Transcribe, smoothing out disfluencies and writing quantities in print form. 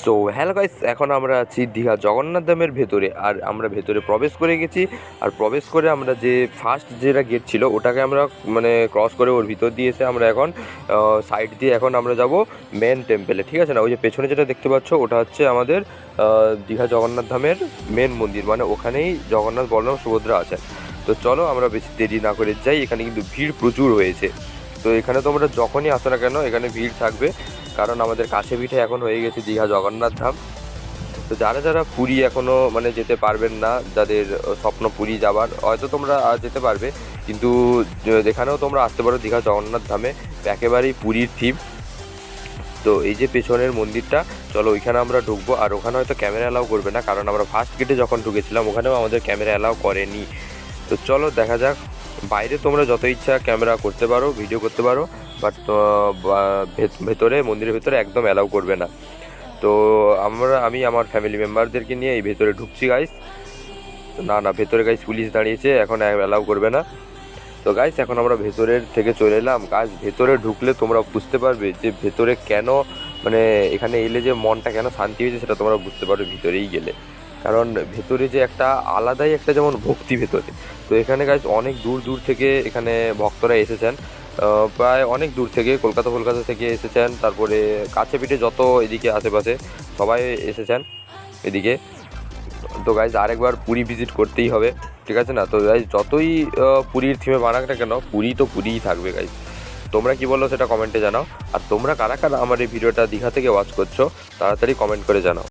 So hello guys, এখন আমরা আছি দীঘা জগন্নাথ ধামের ভেতরে। আর আমরা ভেতরে প্রবেশ করে গেছি। আর প্রবেশ করে আমরা যে ফার্স্ট যেটা গেট ছিল ওটাকে আমরা মানে ক্রস করে ওর ভিতর দিয়ে এসে আমরা এখন সাইড দিয়ে এখন আমরা যাব মেন টেম্পেলে, ঠিক আছে না? ওই যে পেছনে যেটা দেখতে পাচ্ছ ওটা হচ্ছে আমাদের দীঘা জগন্নাথ ধামের মেন মন্দির, মানে ওখানেই জগন্নাথ বলরাম সুভদ্রা আছেন। তো চলো আমরা বেশি দেরি না করে যাই। এখানে কিন্তু ভিড় প্রচুর হয়েছে। তো এখানে তোমরা যখনই আসো না কেন এখানে ভিড় থাকবে, কারণ আমাদের কাছে পিঠে এখন হয়ে গেছে দীঘা জগন্নাথ ধাম। তো যারা যারা পুরী এখনও মানে যেতে পারবেন না, যাদের স্বপ্ন পুরী যাবার, হয়তো তোমরা যেতে পারবে, কিন্তু যেখানেও তোমরা আসতে পারো দীঘা জগন্নাথ ধামে, একেবারেই পুরীর থিম। তো এই যে পেছনের মন্দিরটা, চলো ওইখানে আমরা ঢুকবো। আর ওখানে হয়তো ক্যামেরা অ্যালাউ করবে না, কারণ আমরা ফার্স্ট গেটে যখন ঢুকেছিলাম ওখানেও আমাদের ক্যামেরা অ্যালাউ করেনি। তো চলো দেখা যাক। বাইরে তোমরা যত ইচ্ছা ক্যামেরা করতে পারো, ভিডিও করতে পারো, বাট ভেতরে মন্দিরের ভেতরে একদম অ্যালাউ করবে না। তো আমি আমার ফ্যামিলি মেম্বারদেরকে নিয়ে এই ভেতরে ঢুকছি গাইস। না না, ভেতরে গাইস পুলিশ দাঁড়িয়েছে, এখন অ্যালাউ করবে না। তো গাইস এখন আমরা ভেতরের থেকে চলে এলাম। গাইস ভেতরে ঢুকলে তোমরা বুঝতে পারবে যে ভেতরে কেন, মানে এখানে এলে যে মনটা কেন শান্তি হয়েছে সেটা তোমরা বুঝতে পারবে ভিতরেই গেলে। কারণ ভেতরে যে একটা আলাদাই একটা যেমন ভক্তি ভেতরে। তো এখানে গাইস অনেক দূর দূর থেকে এখানে ভক্তরা এসেছেন, প্রায় অনেক দূর থেকে, কলকাতা থেকে এসেছেন, তারপরে কাছে পিঠে যত এদিকে আশেপাশে সবাই এসেছেন এদিকে। তো গাইজ আরেকবার পুরী ভিজিট করতেই হবে, ঠিক আছে না? তো গাইজ যতই পুরীর থিমে বানাক না কেন, পুরী তো পুরীই থাকবে গাইজ। তোমরা কি বলো সেটা কমেন্টে জানাও। আর তোমরা কারা কারা আমার এই ভিডিওটা দীঘা থেকে ওয়াচ করছো তাড়াতাড়ি কমেন্ট করে জানাও।